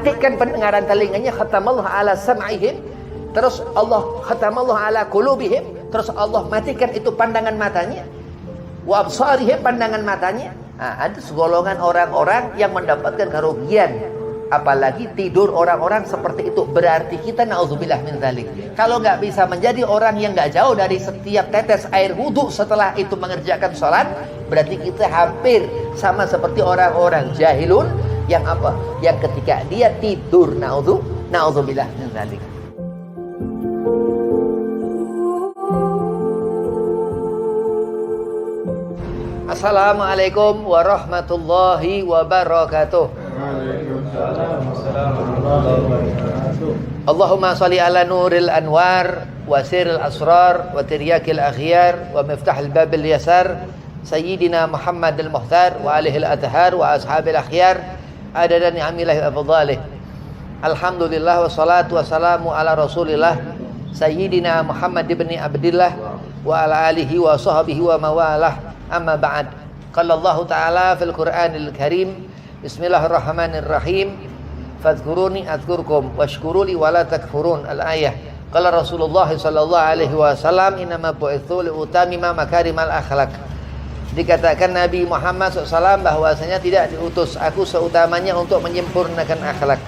matikan pendengaran telinganya, khatamallahu ala sam'ihim, terus Allah khatamallahu ala qulubihim, terus Allah matikan itu pandangan matanya, wa absarihim, pandangan matanya. Nah, ada segolongan orang-orang yang mendapatkan kerugian. Apalagi tidur orang-orang seperti itu, berarti kita naudzubillah min dzalik. Kalau nggak bisa menjadi orang yang nggak jauh dari setiap tetes air wudhu setelah itu mengerjakan sholat, berarti kita hampir sama seperti orang-orang jahilun yang apa? Yang ketika dia tidur naudzubillah min dzalik. Assalamualaikum warahmatullahi wabarakatuh. Allahumma salli ala nuril anwar wa siril asrar wa tiryakil akhyar wa miftahil babil yasar sayyidina Muhammad al-Muhtar wa alihi al-athhar wa ashabil akhyar adada ni'amillahi wa fadhalih. Alhamdulillah wassalatu wassalamu ala rasulillah sayyidina Muhammad ibn Abdillah wa ala alihi wa sahbihi wa mawalah. Amma ba'd. Qala Allah ta'ala fil Qur'anil Karim, Bismillahirrahmanirrahim, fadhkuruni adzkurkum washkuruli wala takfurun. Al-ayah. Qala Rasulullah sallallahu alaihi wasallam, innama bu'itsu liutamima makarimal akhlak. Dikatakan Nabi Muhammad SAW bahwasanya tidak diutus aku seutamanya untuk menyempurnakan akhlak.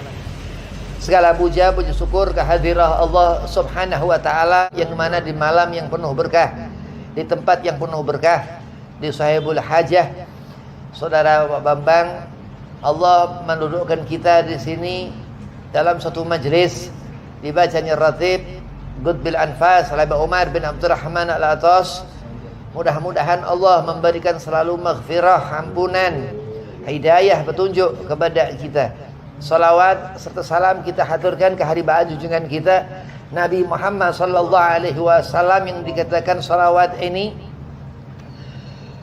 Segala puja syukur kehadirat Allah Subhanahu wa taala, yang mana di malam yang penuh berkah, di tempat yang penuh berkah, di Sahibul Hajah, Saudara Bambang, Allah mendudukkan kita di sini dalam satu majlis dibacanya ratib Qutbil Anfas Abi Umar bin Abdurrahman Al-Atas. Mudah-mudahan Allah memberikan selalu maghfirah, ampunan, hidayah, petunjuk kepada kita. Salawat serta salam kita haturkan ke haribaan junjungan kita Nabi Muhammad sallallahu alaihi wasallam, yang dikatakan salawat ini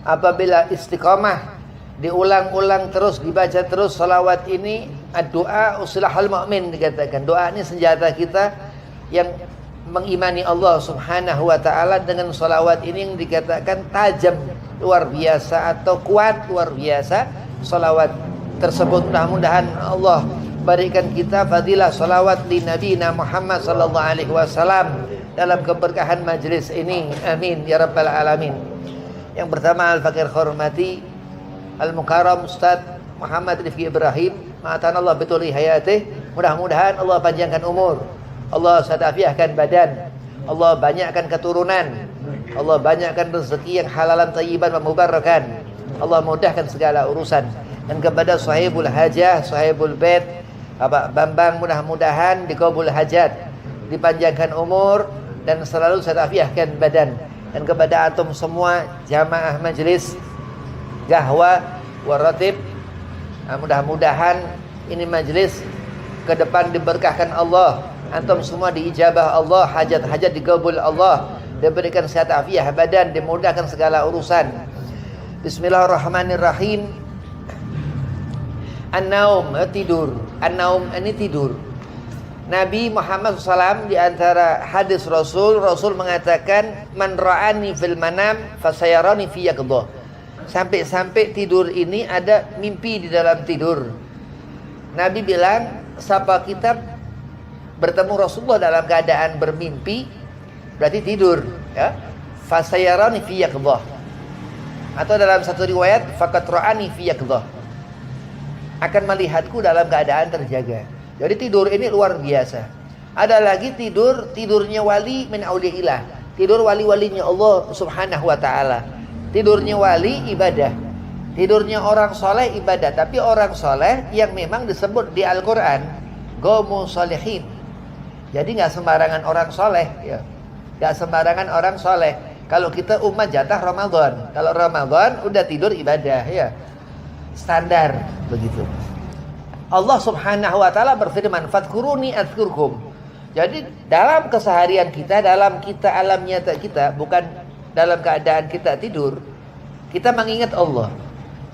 apabila istiqamah diulang-ulang terus, dibaca terus salawat ini, doa uslahul mu'min, dikatakan doa ini senjata kita yang mengimani Allah Subhanahu wa taala. Dengan salawat ini yang dikatakan tajam luar biasa atau kuat luar biasa salawat tersebut. Mudah-mudahan Allah berikan kita fadilah salawat di Nabi Muhammad sallallahu alaihi wasallam dalam keberkahan majlis ini, amin ya rabbal alamin. Yang pertama al-fakir hormati al-mukarram Ustaz Muhammad Rifki Ibrahim, ma'atanallah bituli hayatih. Mudah-mudahan Allah panjangkan umur, Allah sadafiahkan badan, Allah banyakkan keturunan, Allah banyakkan rezeki yang halalan thayyiban wa mubarakan, Allah mudahkan segala urusan. Dan kepada sahibul hajah, sahibul bait Bapak Bambang, mudah-mudahan dikabul hajat, dipanjangkan umur dan selalu sadafiahkan badan. Dan kepada antum semua jamaah majlis Gahwa waratib, mudah-mudahan ini majlis ke depan diberkahkan Allah, antum semua diijabah Allah, hajat-hajat digabul Allah, diberikan sehat afiah badan, dimudahkan segala urusan. Bismillahirrahmanirrahim. An-naum, tidur. An-naum ini tidur. Nabi Muhammad SAW di antara hadis Rasul mengatakan, man ra'ani fil manam fasayarani fi yaqdha. Sampai-sampai tidur ini ada mimpi di dalam tidur. Nabi bilang, siapa kita bertemu Rasulullah dalam keadaan bermimpi, berarti tidur, ya. Fasayarani fi yaqdha. Atau dalam satu riwayat, faqat ra'ani fi yaqdha. Akan melihatku dalam keadaan terjaga. Jadi tidur ini luar biasa. Ada lagi tidurnya wali min auliillah. Tidur wali-walinya Allah Subhanahu wa taala. Tidurnya wali ibadah. Tidurnya orang soleh ibadah. Tapi orang soleh yang memang disebut di Al-Quran Gomu Solehin. Jadi gak sembarangan orang soleh, ya. Gak sembarangan orang soleh. Kalau kita umat jatah Ramadan, kalau Ramadan udah tidur ibadah, ya. Standar begitu. Allah Subhanahu wa taala berfirman, "Fadhkuruni adzkurkum." Jadi dalam keseharian kita, dalam kita alam nyata kita, bukan dalam keadaan kita tidur, kita mengingat Allah.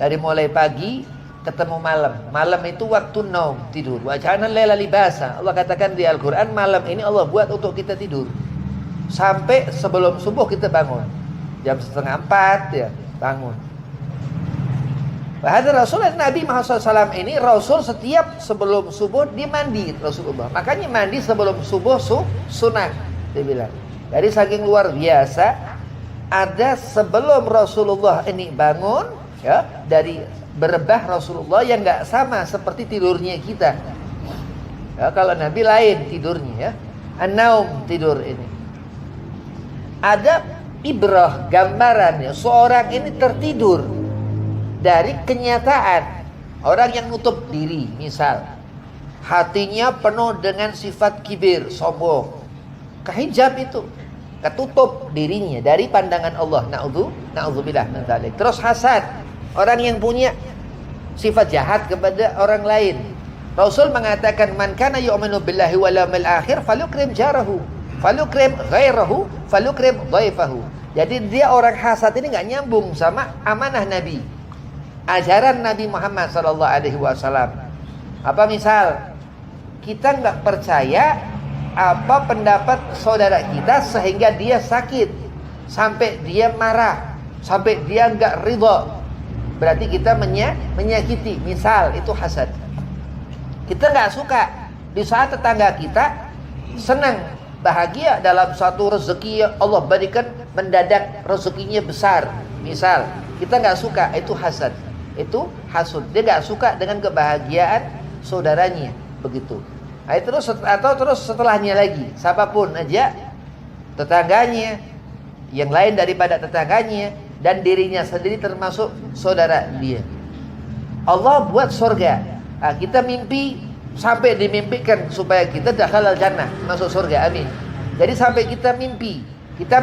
Dari mulai pagi ketemu malam. Malam itu waktu naum, tidur. Wa ja'alna laila libasa. Allah katakan di Al-Qur'an, malam ini Allah buat untuk kita tidur. Sampai sebelum subuh kita bangun. Jam 3:30 ya, bangun. Bahasa Rasulullah Nabi Muhammad SAW ini Rasul setiap sebelum subuh dia mandi Rasulullah. Makanya mandi sebelum subuh sunnah dia bilang. Jadi saking luar biasa, ada sebelum Rasulullah ini bangun ya dari berebah Rasulullah yang nggak sama seperti tidurnya kita. Ya, kalau Nabi lain tidurnya ya. An-naum tidur ini. Ada ibrah gambarannya seorang ini tertidur dari kenyataan. Orang yang nutup diri misal hatinya penuh dengan sifat kibir, sombong, kehijab itu ketutup dirinya dari pandangan Allah. Na'udzubillah min dzalik. Terus hasad, orang yang punya sifat jahat kepada orang lain. Rasul mengatakan man kana yu'minu billahi wal yawmil akhir falyukrim jarahu falyukrim ghairahu falyukrim dhaifahu. Jadi dia orang hasad ini enggak nyambung sama amanah Nabi, ajaran Nabi Muhammad sallallahu alaihi wasallam. Apa misal kita enggak percaya apa pendapat saudara kita sehingga dia sakit, sampai dia marah, sampai dia enggak ridha, berarti kita menyakiti. Misal itu hasad. Kita nggak suka di saat tetangga kita senang, bahagia dalam satu rezeki yang Allah berikan mendadak rezekinya besar. Misal kita nggak suka, itu hasad, itu hasud. Dia nggak suka dengan kebahagiaan saudaranya begitu. Nah, terus setelahnya lagi, siapapun aja tetangganya, yang lain daripada tetangganya dan dirinya sendiri termasuk saudara dia. Allah buat surga. Nah, kita mimpi sampai dimimpikan supaya kita dakhalal jannah, masuk surga, amin. Jadi sampai kita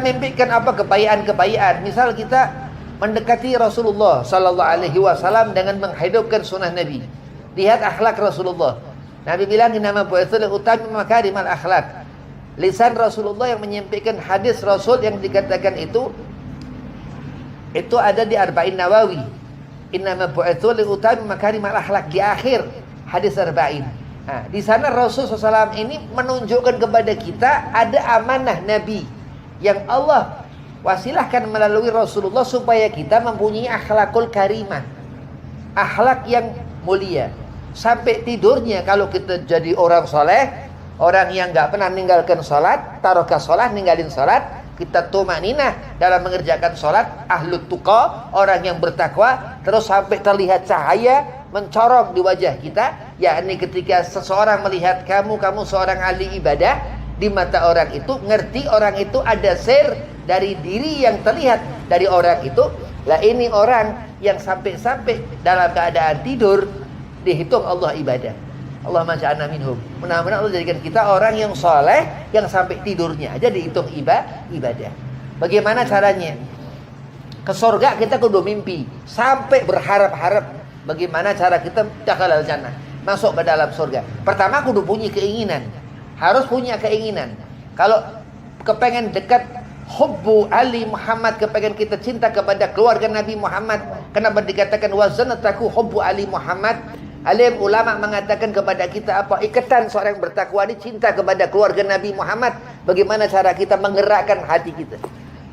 mimpikan apa kebayaan. Misal kita mendekati Rasulullah sallallahu alaihi wasallam dengan menghidupkan sunnah Nabi. Lihat akhlak Rasulullah. Nabi bilang innama bu'itsu li utammima makarimal akhlak. Lisan Rasulullah yang menyampaikan hadis Rasul yang dikatakan itu ada di Arba'in Nawawi. Innama bu'itsu li utammima makarimal akhlak, di akhir hadis Arba'in. Nah, di sana Rasul SAW ini menunjukkan kepada kita ada amanah Nabi yang Allah wasilahkan melalui Rasulullah supaya kita mempunyai akhlakul karimah, akhlak yang mulia. Sampai tidurnya kalau kita jadi orang soleh, orang yang nggak pernah meninggalkan sholat, tarokah sholat, ninggalin sholat, kita tumaninah dalam mengerjakan sholat, ahlut tuqa, orang yang bertakwa, terus sampai terlihat cahaya mencorong di wajah kita, yakni ketika seseorang melihat kamu seorang ahli ibadah, di mata orang itu ngerti orang itu ada sir dari diri yang terlihat dari orang itu. Lah ini orang yang sampai dalam keadaan tidur dihitung Allah ibadah. Allahumma ja'alna minhum. Mudah-mudahan Allah jadikan kita orang yang soleh, yang sampai tidurnya aja dihitung ibadah. Bagaimana caranya? Ke surga kita kudu mimpi, sampai berharap-harap bagaimana cara kita dakhalal jannah, masuk ke dalam surga. Pertama kudu punya keinginan, harus punya keinginan. Kalau kepengen dekat hubbu Ali Muhammad, kepengen kita cinta kepada keluarga Nabi Muhammad, kenapa dikatakan wazanataku hubbu Ali Muhammad? Alim ulama mengatakan kepada kita apa? Ikatan seorang bertakwa ini cinta kepada keluarga Nabi Muhammad. Bagaimana cara kita menggerakkan hati kita?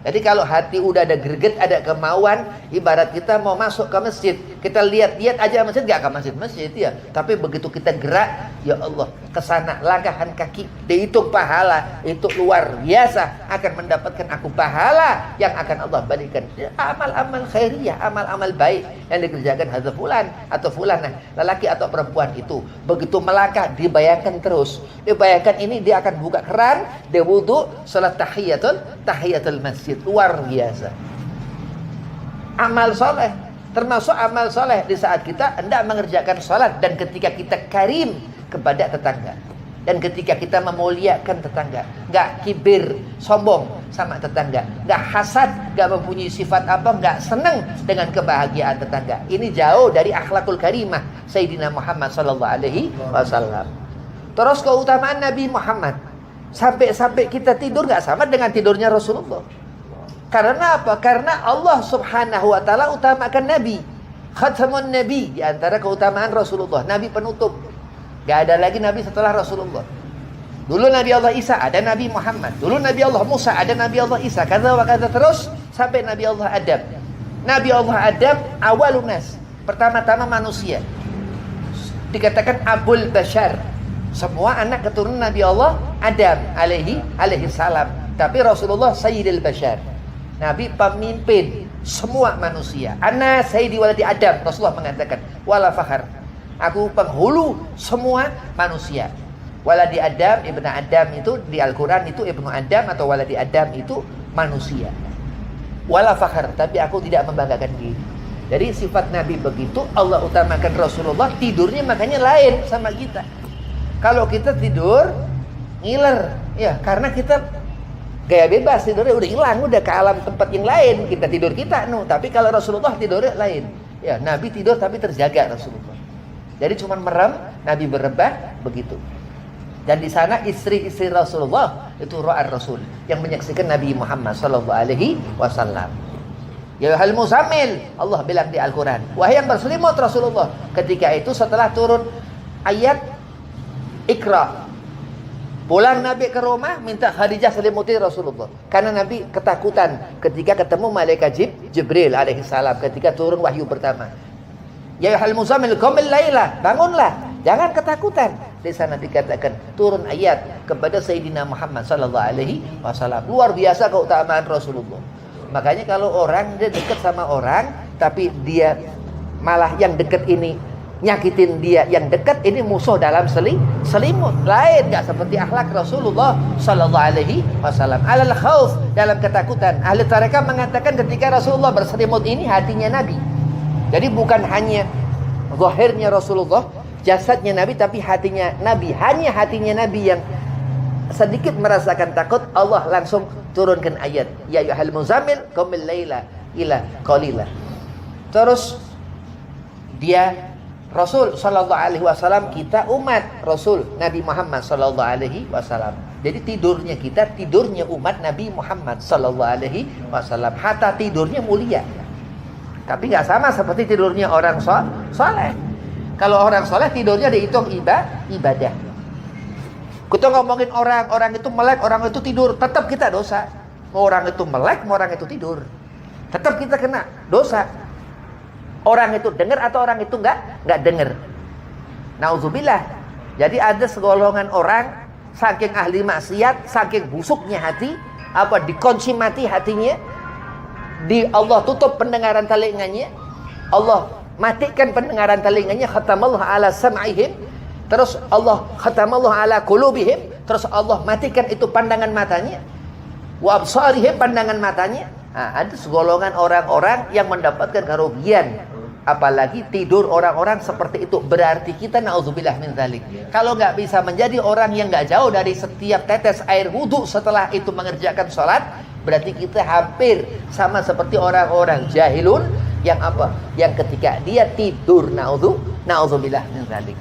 Jadi kalau hati udah ada greget, ada kemauan, ibarat kita mau masuk ke masjid, kita lihat aja masjid, gak ke masjid ya. Tapi begitu kita gerak, ya Allah, kesana langkahan kaki, dihitung pahala, itu luar biasa, akan mendapatkan aku pahala yang akan Allah berikan. Ya, amal-amal khairiyah, amal-amal baik yang dikerjakan hadza fulan atau fulanah, lelaki atau perempuan itu. Begitu melangkah, dibayangkan terus. Dibayangkan ini dia akan buka keran, dia wudu, salat tahiyatul masjid. Luar biasa. Amal soleh, termasuk amal soleh di saat kita hendak mengerjakan sholat, dan ketika kita karim kepada tetangga, dan ketika kita memuliakan tetangga, gak kibir, sombong sama tetangga, gak hasad, gak mempunyai sifat apa, gak seneng dengan kebahagiaan tetangga. Ini jauh dari akhlakul karimah Sayyidina Muhammad sallallahu alaihi wasallam. Terus keutamaan Nabi Muhammad, sampai kita tidur gak sama dengan tidurnya Rasulullah. Karena apa? Karena Allah subhanahu wa ta'ala utamakan Nabi. Khatamun Nabi, di antara keutamaan Rasulullah, Nabi penutup. Gak ada lagi Nabi setelah Rasulullah. Dulu Nabi Allah Isa, ada Nabi Muhammad. Dulu Nabi Allah Musa, ada Nabi Allah Isa. Kata terus sampai Nabi Allah Adam. Nabi Allah Adam awalunas. Pertama-tama manusia. Dikatakan Abul Bashar. Semua anak keturunan Nabi Allah Adam alaihi salam. Tapi Rasulullah Sayyidil Bashar. Nabi pemimpin semua manusia. Ana Sayyidi waladi Adam. Rasulullah mengatakan, wala fakhar. Aku penghulu semua manusia. Waladi Adam, ibnu Adam itu di Al-Quran itu ibnu Adam atau waladi Adam itu manusia. Wala fakhar, tapi aku tidak membanggakan diri. Jadi sifat Nabi begitu, Allah utamakan Rasulullah, tidurnya makanya lain sama kita. Kalau kita tidur ngiler, ya karena kita gaya bebas, tidurnya udah hilang, udah ke alam tempat yang lain, kita tidur kita, tapi kalau Rasulullah tidurnya lain. Ya, Nabi tidur tapi terjaga Rasulullah. Jadi cuma merem, Nabi berebah begitu. Dan di sana istri-istri Rasulullah itu ra'ar Rasul yang menyaksikan Nabi Muhammad sallallahu alaihi wasallam. Ya hal muzammil, Allah bilang di Al-Qur'an, wahai yang berselimut Rasulullah. Ketika itu setelah turun ayat Iqra, pulang Nabi ke rumah minta Khadijah selimuti Rasulullah. Karena Nabi ketakutan ketika ketemu malaikat Jibril alaihi salam ketika turun wahyu pertama. Ya hal muzammil qumil laila, bangunlah, jangan ketakutan. Di sana dikatakan turun ayat kepada Sayyidina Muhammad sallallahu alaihi wasallam. Luar biasa keutamaan Rasulullah. Makanya kalau orang dia dekat sama orang tapi dia malah yang dekat ini nyakitin dia yang dekat, ini musuh dalam selimut. Lain enggak seperti akhlak Rasulullah sallallahu alaihi wasallam. Alal khauf, dalam ketakutan. Ahli tarekat mengatakan ketika Rasulullah berselimut ini hatinya Nabi. Jadi bukan hanya zahirnya Rasulullah, jasadnya Nabi, tapi hatinya Nabi. Hanya hatinya Nabi yang sedikit merasakan takut, Allah langsung turunkan ayat, ya ayyuhal muzammil qumil laila illa qalila. Terus dia Rasul sallallahu alaihi wasallam, kita umat Rasul Nabi Muhammad sallallahu alaihi wasallam. Jadi tidurnya kita tidurnya umat Nabi Muhammad sallallahu alaihi wasallam. Hatta tidurnya mulia. Tapi nggak sama seperti tidurnya orang soleh. Kalau orang soleh tidurnya dihitung ibadah. Kita ngomongin orang itu melek, orang itu tidur, tetap kita dosa. Mau orang itu melek, mau orang itu tidur, tetap kita kena dosa. Orang itu dengar atau orang itu nggak dengar. Nauzubillah. Jadi ada segolongan orang saking ahli maksiat, saking busuknya hati, dikunci mati hatinya. Allah tutup pendengaran telinganya, Allah matikan pendengaran telinganya, khatamallahu ala sam'ihim, terus Allah khatamallahu ala qulubihim, terus Allah matikan itu pandangan matanya, wa absarihim, pandangan matanya. Ada segolongan orang-orang yang mendapatkan kerugian. Apalagi tidur orang-orang seperti itu, berarti kita na'udzubillah min dzalik. Kalau nggak bisa menjadi orang yang nggak jauh dari setiap tetes air wudhu setelah itu mengerjakan sholat, berarti kita hampir sama seperti orang-orang jahilun yang Yang ketika dia tidur, na'udzubillah min dzalik,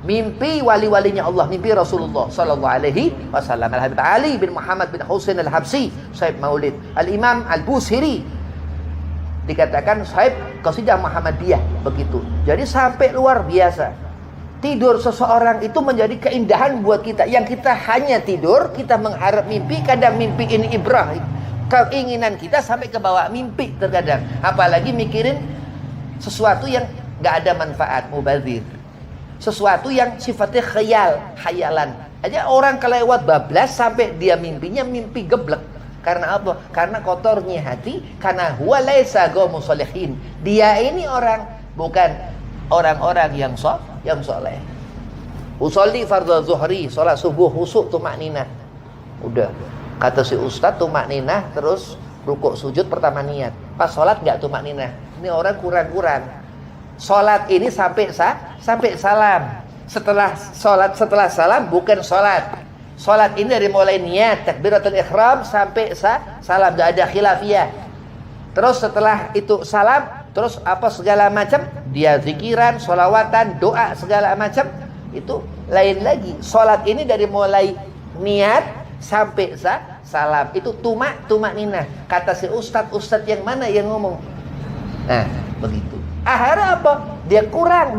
mimpi wali-walinya Allah, mimpi Rasulullah sallallahu alaihi wasallam. Al-Habib Ali bin Muhammad bin Husain Al-Habsi, Sahib Maulid. Al-Imam Al-Busiri dikatakan sahib qasidah Muhammadiyah begitu. Jadi sampai luar biasa. Tidur seseorang itu menjadi keindahan buat kita. Yang kita hanya tidur, kita mengharap mimpi, kadang mimpi ini ibrah. Keinginan kita sampai ke bawah mimpi terkadang. Apalagi mikirin sesuatu yang gak ada manfaat, mubazir. Sesuatu yang sifatnya khayalan. Aja orang kelewat bablas sampai dia mimpinya mimpi geblek. Karena apa? Karena kotornya hati. Karena huwa laisa qaumus sholihin. Dia ini orang bukan orang-orang yang soleh. Usolli fardhu zuhri, salat subuh khusyuk tumakninah. Udah. Kata si ustaz tumakninah, terus rukuk sujud pertama niat. Pas salat enggak tumakninah. Ini orang kurang-kurang. Salat ini sampai salam. Setelah salam bukan salat. Salat ini dari mulai niat, takbiratul ihram sampai salam, enggak ada khilafiyah. Terus setelah itu salam, terus segala macam, dia zikiran, sholawatan, doa segala macam, itu lain lagi. Salat ini dari mulai niat sampai salam, itu tumak ninah. Kata si ustadz yang mana yang ngomong? Nah, begitu. Akhirnya apa? Dia kurang,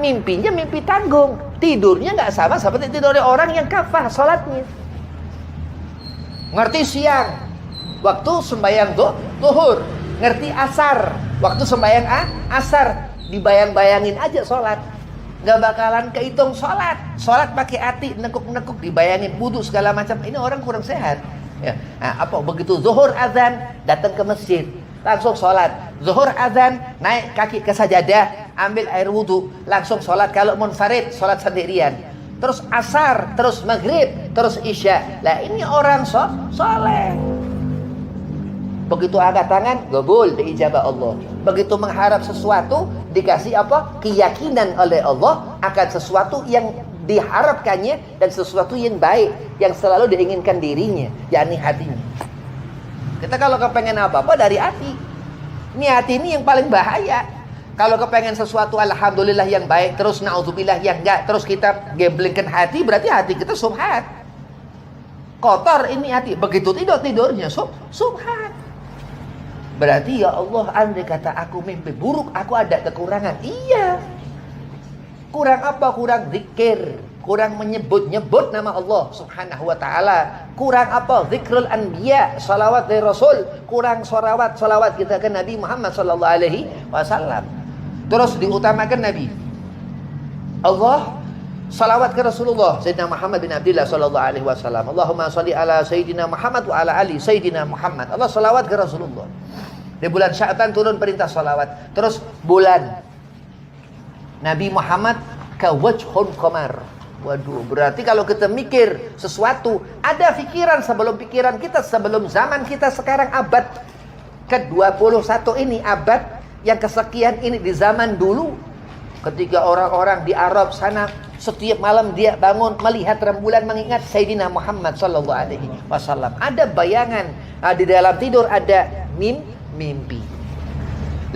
mimpinya mimpi tanggung. Tidurnya nggak sama seperti tidurnya orang yang kafah sholatnya. Ngerti siang, waktu sembahyang zuhur. Ngerti asar, waktu sembahyang asar. dibayang-bayangin aja sholat. Nggak bakalan kehitung sholat. Sholat pakai hati, nekuk-nekuk, dibayangin wudu segala macam. Ini orang kurang sehat. Ya. Nah, begitu zuhur azan, datang ke masjid, langsung sholat. Zuhur azan, naik kaki ke sajadah, ambil air wudu, langsung sholat. Kalau munfarid, sholat sendirian. Terus asar, terus maghrib, terus isya. Lah ini orang soleh. Begitu angkat tangan, gabul, diijabah Allah. Begitu mengharap sesuatu, dikasih keyakinan oleh Allah akan sesuatu yang diharapkannya dan sesuatu yang baik yang selalu diinginkan dirinya, yakni hatinya. Kita kalau kepengen apa-apa dari hati. Ini hati ini yang paling bahaya. Kalau kepengen sesuatu alhamdulillah yang baik, terus naudzubillah yang enggak, terus kita gemblengkan hati, berarti hati kita subhat. Kotor ini hati. Begitu tidurnya subhat. Berarti ya Allah, andai kata aku mimpi buruk, aku ada kekurangan. Iya. Kurang apa? Kurang zikir, kurang menyebut-nyebut nama Allah Subhanahu wa taala. Kurang apa? Zikrul anbiya, salawat dari Rasul. Kurang salawat kita ke Nabi Muhammad sallallahu alaihi wasallam. Terus diutamakan Nabi. Allah salawat ke Rasulullah Sayyidina Muhammad bin Abdullah sallallahu alaihi wasallam. Allahumma shalli ala Sayyidina Muhammad wa ala ali Sayyidina Muhammad. Allah salawat ke Rasulullah. Di bulan Sya'ban turun perintah salawat. Terus bulan Nabi Muhammad kawajhun qamar. Waduh, berarti kalau kita mikir sesuatu, ada pikiran sebelum pikiran kita, sebelum zaman kita sekarang abad ke-21 ini, abad yang kesekian ini di zaman dulu. Ketika orang-orang di Arab sana setiap malam dia bangun melihat rembulan mengingat Sayyidina Muhammad sallallahu alaihi wasallam. Ada bayangan, di dalam tidur ada mimpi.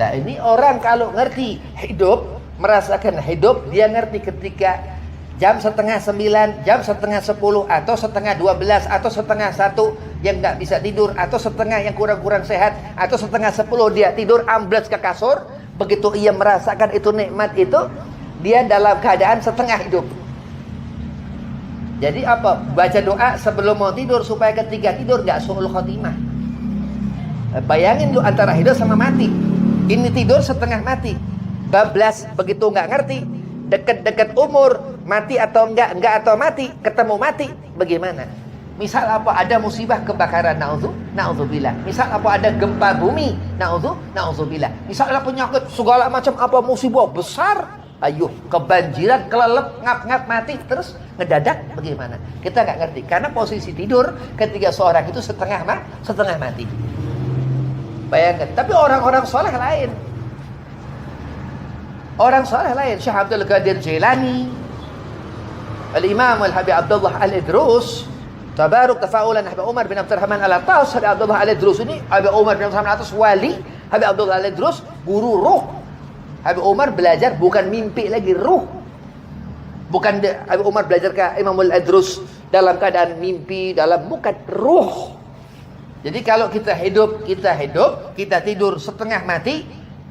Lah ini orang kalau ngerti hidup, merasakan hidup, dia ngerti ketika jam 8:30, jam 9:30, atau 11:30, atau 11:30 yang nggak bisa tidur, atau setengah yang kurang-kurang sehat, atau 9:30 dia tidur ambles ke kasur. Begitu ia merasakan itu nikmat itu, dia dalam keadaan setengah hidup. Jadi baca doa sebelum mau tidur supaya ketika tidur nggak suul khotimah. Bayangin lu antara hidup sama mati. Ini tidur setengah mati, bablas, begitu nggak ngerti, deket-deket umur, mati atau enggak atau mati, ketemu mati, bagaimana? Misal ada musibah kebakaran, na'udzubillah. Misal ada gempa bumi, na'udzubillah. Misal penyakit segala macam, musibah besar, ayo kebanjiran, kelelep, ngap-ngap, mati, terus ngedadak, bagaimana? Kita nggak ngerti, karena posisi tidur ketika seorang itu setengah mati. Bayangkan, tapi orang-orang soleh lain. Orang soleh lain, Syekh Abdul Qadir Jilani, Al-Imam Al-Habib Abdullah Al-Idrus, Tabaruk Tafaulan Habib Umar bin Abdurrahman Al-Atas. Habib Abdullah Al-Idrus ini, Habib Umar bin Abdurrahman Al-Atas wali, Habib Abdullah Al-Idrus guru ruh. Habib Umar belajar bukan mimpi lagi, ruh. Bukan Habib Umar belajar ke Imam Al-Idrus dalam keadaan mimpi, bukan, ruh. Jadi kalau kita hidup, kita tidur setengah mati,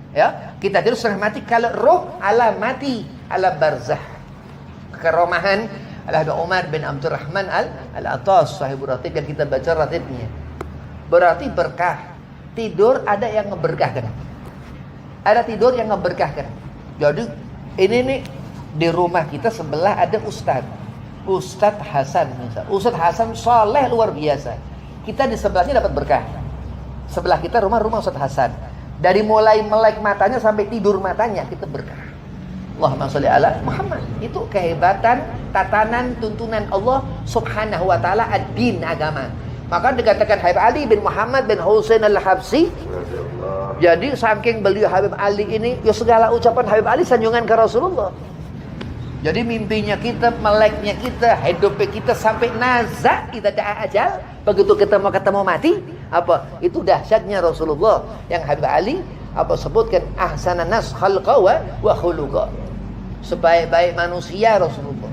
ya, kita tidur setengah mati. Kalau ruh alam mati, alam barzah. Keromahan Habib Umar bin Abdurrahman Al-Atas, sahibul ratib yang kita baca ratibnya. Berarti berkah. Tidur ada yang ngeberkahkan. Ada tidur yang ngeberkahkan. Jadi ini nih di rumah kita sebelah ada Ustadz Hasan misal. Ustadz Hasan soleh luar biasa. Kita di sebelahnya dapat berkah. Sebelah kita rumah Ustadz Hasan. Dari mulai melek matanya sampai tidur matanya kita berkah. Allahumma sholli ala Muhammad. Itu kehebatan tatanan tuntunan Allah Subhanahu wa taala ad-din, agama. Maka dikatakan Habib Ali bin Muhammad bin Husain Al-Habsyi. Jadi saking beliau Habib Ali ini, ya segala ucapan Habib Ali sanjungan ke Rasulullah. Jadi mimpinya kita, meleknya kita, hidupnya kita sampai nazak kita da'a ajal. Begitu kita mau ketemu mati, itu dahsyatnya Rasulullah yang Habib Ali sebutkan ahsanan nas khalqa wa khuluqa. Sebaik-baik manusia Rasulullah.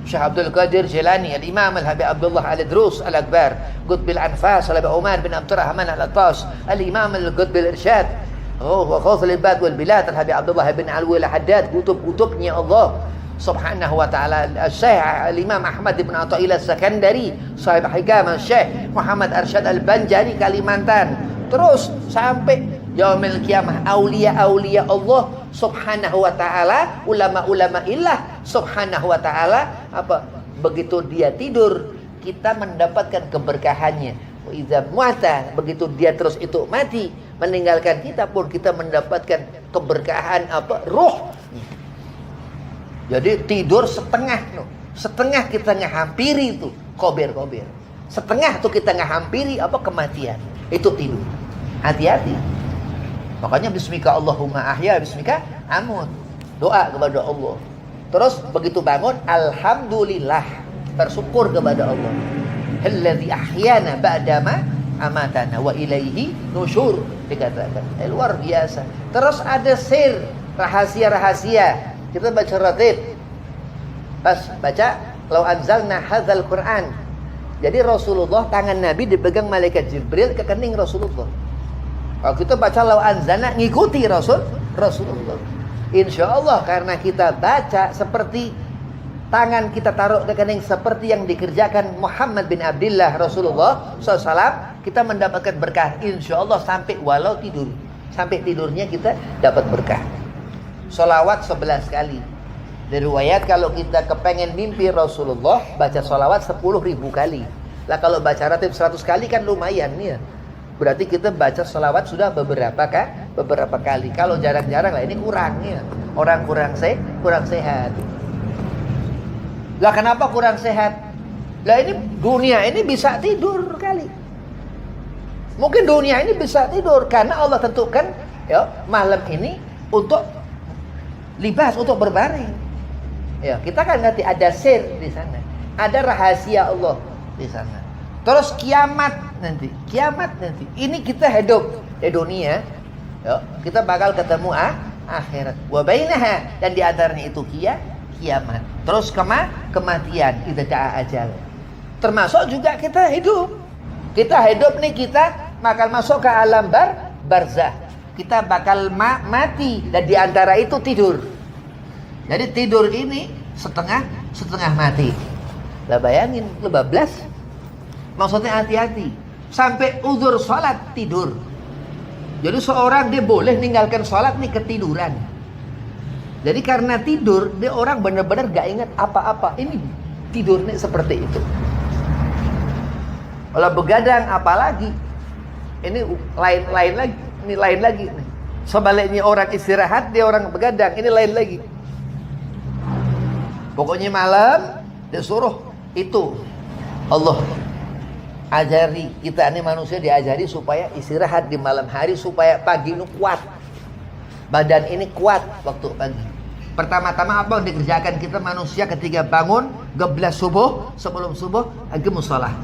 Syekh Abdul Qadir Jilani, Al-Imam Al-Habib Abdullah Al-Idrus Al-Akbar, Qutbil Anfas Al-Habib Umar bin Abdurrahman Al-Atas, Al-Imam Al-Qutbil Irsyad, wa Khawthul Ibad wal Bilad, Al-Habib Abdullah bin Alwi Al-Haddad, kutub-kutubnya Allah Subhanahu wa ta'ala. Syekh Al-Imam Ahmad bin Athaillah Sakandari, sahib hikam Syekh Muhammad Arsyad Al-Banjari Kalimantan, Terus sampai yaumil kiamah, aulia-aulia Allah subhanahu wa ta'ala, ulama-ulama illah subhanahu wa ta'ala, apa? Begitu dia tidur, kita mendapatkan keberkahannya. Wa idza mata, begitu dia terus itu mati, meninggalkan kita pun kita mendapatkan keberkahan apa? Ruh. Jadi tidur setengah, setengah kita ngehampiri itu kober-kober. Setengah tuh kita ngehampiri apa? Kematian. Itu tidur. Hati-hati. Makanya bismika Allahumma ahya, bismika amut. Doa kepada Allah. Terus begitu bangun, alhamdulillah, bersyukur kepada Allah. Alladzi ahyana ba'dama amatana wa ilaihi nusyur, dikatakan. Luar biasa. Terus ada sir, rahasia-rahasia. Kita baca ratib. Pas baca lau anzalna hadzal Qur'an. Jadi Rasulullah, tangan Nabi dipegang malaikat Jibril ke kening Rasulullah. Kalau kita baca lau anzalna, ngikuti Rasulullah. Insya Allah karena kita baca seperti tangan kita taruh ke kening seperti yang dikerjakan Muhammad bin Abdullah Rasulullah SAW, kita mendapatkan berkah. Insya Allah sampai walau tidur, sampai tidurnya kita dapat berkah. Sholawat 11 kali. Diriwayat kalau kita kepengen mimpi Rasulullah, baca sholawat 10.000 kali. Lah kalau baca ratib 100 kali kan lumayan ya. Berarti kita baca sholawat sudah beberapa kali. Kalau jarang-jarang lah ini kurangnya. Orang kurang sehat. Lah kenapa kurang sehat? Lah ini dunia ini bisa tidur kali. Mungkin dunia ini bisa tidur karena Allah tentukan ya malam ini untuk libas, untuk berbaring. Ya, kita kan ngerti ada sir di sana. Ada rahasia Allah di sana. Terus kiamat nanti. Ini kita hidup di dunia, ya, kita bakal ketemu akhirat. Wa bainaha, dan di antaranya itu kiamat. Terus kematian, itu da'a ajal. Termasuk juga kita hidup. Kita hidup nih, kita bakal masuk ke alam barzah. Kita bakal mati, dan di antara itu tidur. Jadi tidur ini setengah mati. Lah bayangin, lu bablas. Maksudnya hati-hati. Sampai uzur sholat tidur. Jadi seorang dia boleh ninggalkan sholat nih ketiduran. Jadi karena tidur, dia orang benar-benar gak ingat apa-apa. Ini tidurnya seperti itu. Kalau begadang apalagi. Ini lain lagi. Ini lain lagi. Sebaliknya orang istirahat, dia orang begadang. Ini lain lagi. Pokoknya malam disuruh itu Allah ajari kita ini manusia, diajari supaya istirahat di malam hari supaya pagi ini kuat. Badan ini kuat waktu pagi. Pertama-tama apa yang dikerjakan kita manusia ketika bangun geblas subuh, sebelum subuh lagi musola.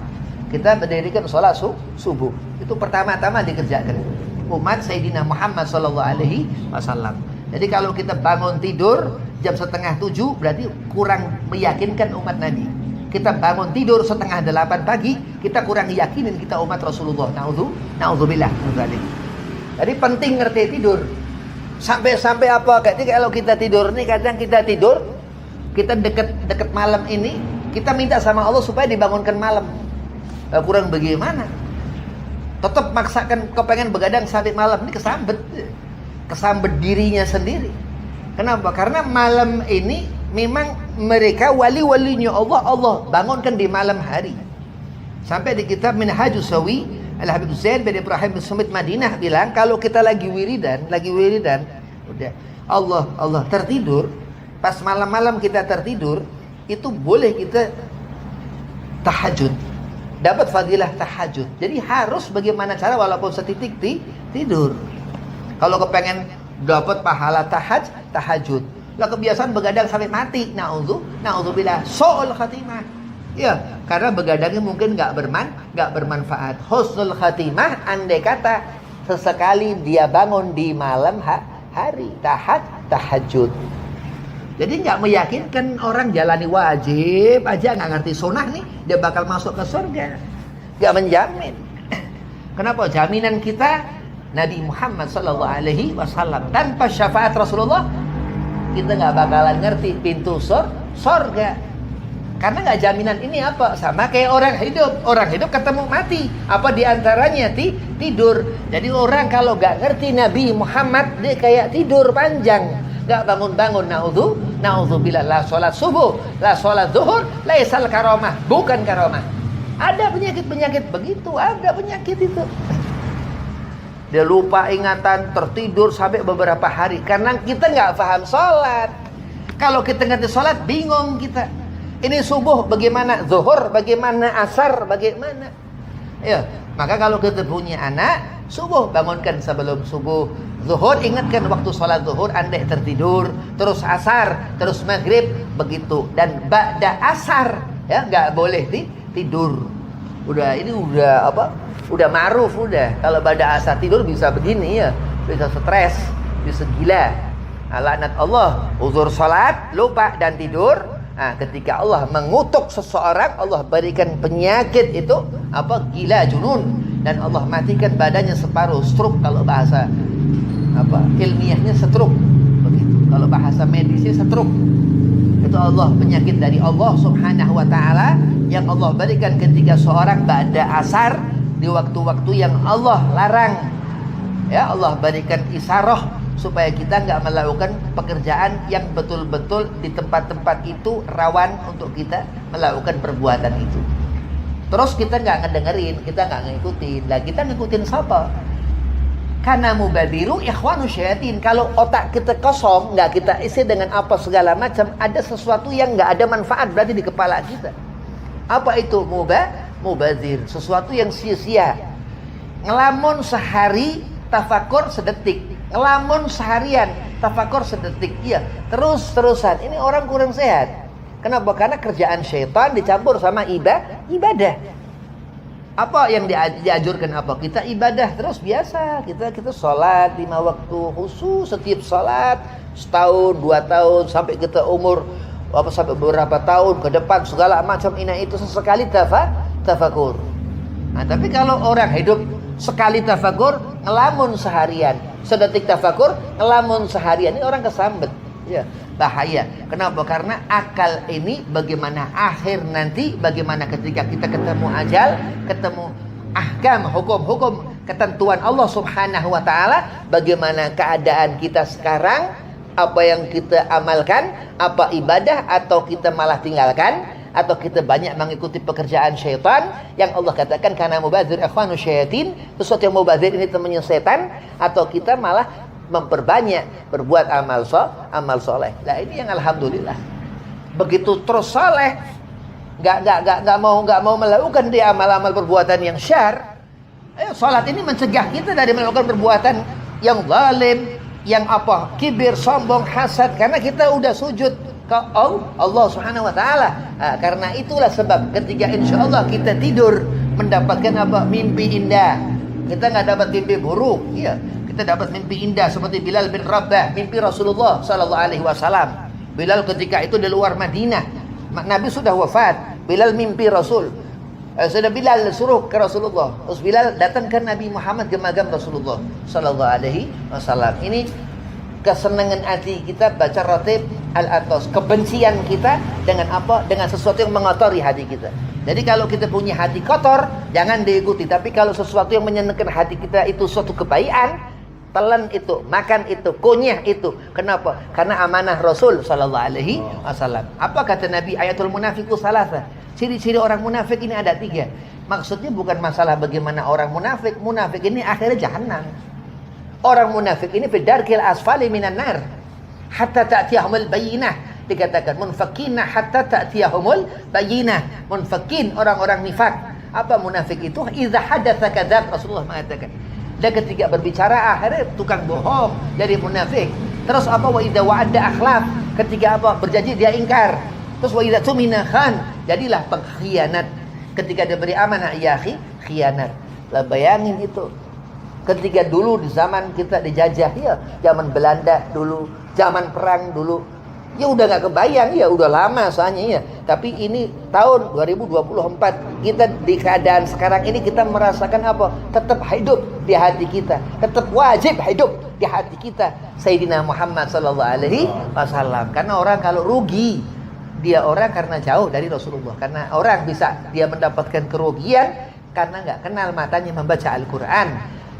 Kita mendirikan sholat subuh. Itu pertama-tama dikerjakan umat Sayyidina Muhammad SAW. Jadi kalau kita bangun tidur jam 6:30 berarti kurang meyakinkan umat Nabi. Kita bangun tidur 7:30 pagi, kita kurang yakinin kita umat Rasulullah. Na'udzubillah. Jadi penting ngerti tidur. Sampai apa? Kalau kita tidur nih, kadang kita tidur, kita deket malam ini, kita minta sama Allah supaya dibangunkan malam. Kurang bagaimana? Tetap maksakan kepengen begadang sampai malam ini kesambet dirinya sendiri. Kenapa? Karena malam ini memang mereka wali-walinya Allah bangunkan di malam hari. Sampai di kitab Minhajus Sawi, Al-Habib Zain bin Ibrahim bin Sumit Madinah bilang kalau kita lagi wiridan, udah Allah tertidur, pas malam-malam kita tertidur, itu boleh kita tahajud. Dapat fadilah tahajud. Jadi harus bagaimana cara walaupun setitik tidur. Kalau kepengen dapat pahala tahajud. Lah kebiasaan begadang sampai mati. Na'udzubillah. So'ul khatimah. Ya, karena begadangnya mungkin enggak bermanfaat. Husnul khatimah andai kata sesekali dia bangun di malam hari tahajud. Jadi enggak meyakinkan orang jalani wajib aja enggak ngerti sunnah nih dia bakal masuk ke surga. Enggak menjamin. Kenapa? Jaminan kita Nabi Muhammad SAW. Tanpa syafaat Rasulullah kita nggak bakalan ngerti pintu surga. Karena nggak jaminan ini apa? Sama kayak orang hidup. Orang hidup ketemu mati. Apa diantaranya? Tidur. Jadi orang kalau nggak ngerti Nabi Muhammad, dia kayak tidur panjang. Nggak bangun-bangun. Na'udzubillah. La sholat subuh, la sholat zuhur, laisal karomah. Bukan karomah. Ada penyakit-penyakit begitu. Ada penyakit itu. Dia lupa ingatan, tertidur sampai beberapa hari. Karena kita nggak paham sholat. Kalau kita ngerti sholat, bingung kita. Ini subuh bagaimana, zuhur bagaimana, asar bagaimana. Ya, maka kalau kita punya anak, subuh bangunkan sebelum subuh, zuhur ingatkan waktu sholat zuhur, andai tertidur, terus asar, terus maghrib, begitu. Dan ba'da asar, ya nggak boleh tidur. Udah ini udah apa? Udah ma'ruf udah. Kalau ba'da asar tidur bisa begini ya, bisa stres, bisa gila. Laknat Allah, uzur sholat, lupa dan tidur. Nah, ketika Allah mengutuk seseorang, Allah berikan penyakit itu apa? Gila, junun, dan Allah matikan badannya separuh, stroke kalau bahasa apa? Ilmiahnya stroke. Begitu. Kalau bahasa medisnya stroke. Itu Allah, penyakit dari Allah Subhanahu wa taala yang Allah berikan ketika seorang ba'da asar di waktu-waktu yang Allah larang. Ya, Allah berikan isarah supaya kita nggak melakukan pekerjaan yang betul-betul di tempat-tempat itu rawan untuk kita melakukan perbuatan itu. Terus kita nggak ngedengerin, kita nggak ngikutin. Lah kita ngikutin siapa? Karena mubadiru ikhwanu syayatin. Kalau otak kita kosong, nggak kita isi dengan apa segala macam, ada sesuatu yang nggak ada manfaat berarti di kepala kita. Apa itu mubazir? Sesuatu yang sia-sia. Ngelamun sehari, tafakur sedetik. Ngelamun seharian, tafakur sedetik. Iya, terus-terusan. Ini orang kurang sehat. Kenapa? Karena kerjaan syaitan dicampur sama ibadah. Apa yang diajurkan apa? Kita ibadah terus biasa. Kita sholat 5 waktu khusus, setiap sholat setahun, 2 tahun, sampai kita umur sampai beberapa tahun ke depan segala macam ini itu sesekali tafakur. Nah, tapi kalau orang hidup sekali tafakur, ngelamun seharian. Sedetik tafakur, ngelamun seharian. Ini orang kesambet. Ya, bahaya. Kenapa? Karena akal ini bagaimana akhir nanti, bagaimana ketika kita ketemu ajal, ketemu ahkam, hukum-hukum, ketentuan Allah Subhanahu wa taala, bagaimana keadaan kita sekarang, apa yang kita amalkan, apa ibadah atau kita malah tinggalkan, atau kita banyak mengikuti pekerjaan syaitan yang Allah katakan karena mubazir ikhwanu syayatin, sesuatu yang mubazir ini temannya setan, atau kita malah memperbanyak berbuat amal soleh. Nah ini yang alhamdulillah begitu terus soleh, nggak mau melakukan dia amal-amal perbuatan yang syar. Salat ini mencegah kita dari melakukan perbuatan yang zalim, yang apa? Kibir, sombong, hasad, karena kita udah sujud ke Allah Subhanahu wa taala. Nah, karena itulah sebab ketika insyaallah kita tidur mendapatkan apa? Mimpi indah. Kita nggak dapat mimpi buruk, iya. Kita dapat mimpi indah seperti Bilal bin Rabah, mimpi Rasulullah sallallahu alaihi wasallam. Bilal ketika itu di luar Madinah. Nabi sudah wafat, Bilal mimpi Rasul. Sudah Bilal suruh ke Rasulullah. Terus Bilal datang ke Nabi Muhammad gemagam Rasulullah sallallahu alaihi wasallam. Ini kesenangan hati kita baca ratib al-atos, kebencian kita dengan apa? Dengan sesuatu yang mengotori hati kita. Jadi kalau kita punya hati kotor, jangan diikuti. Tapi kalau sesuatu yang menyenangkan hati kita itu suatu kebaikan, telan itu, makan itu, kunyah itu. Kenapa? Karena amanah Rasul sallallahu alaihi wasallam. Apa kata Nabi? Ayatul munafiqu salasa. Ciri-ciri orang munafik ini ada 3. Maksudnya bukan masalah bagaimana orang munafik. Munafik ini akhirnya jahanam. Orang munafik ini fidarkil asfali minan nar hatta ta'tiyahumul bayyinah. Dikatakan munfakina hatta ta'tiyahumul bayyinah. Munfakin, orang-orang nifak. Apa munafik itu? Idza hadatsa kadzab, Rasulullah mengatakan. Dan ketika berbicara akhirnya tukang bohong, jadi munafik. Terus apa? Wa idza wa'ada akhlaf, ketika apa? Berjanji dia ingkar. Terus wa idza tumina khan, jadilah pengkhianat. Ketika dia beri amanah, ya khianat. Lah bayangin itu. Ketika dulu di zaman kita dijajah, ya zaman Belanda dulu, zaman perang dulu, ya udah nggak kebayang, ya udah lama soalnya ya. Tapi ini tahun 2024, kita di keadaan sekarang ini kita merasakan apa? Tetap hidup di hati kita, tetap wajib hidup di hati kita Sayyidina Muhammad sallallahu alaihi wasallam. Karena orang kalau rugi dia orang karena jauh dari Rasulullah. Karena orang bisa dia mendapatkan kerugian karena nggak kenal matanya membaca Al-Quran.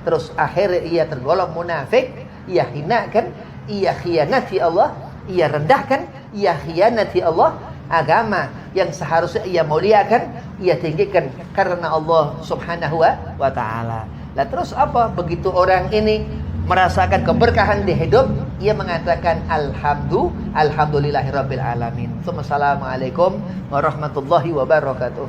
Terus akhirnya ia tergolong munafik, ia hinakan, ia khianati Allah, ia rendahkan, ia khianati Allah. Agama yang seharusnya ia muliakan, ia tinggikan karena Allah Subhanahu wa ta'ala. Lah terus apa? Begitu orang ini merasakan keberkahan di hidup, ia mengatakan alhamdulillahirabbil alamin. Assalamualaikum warahmatullahi wabarakatuh.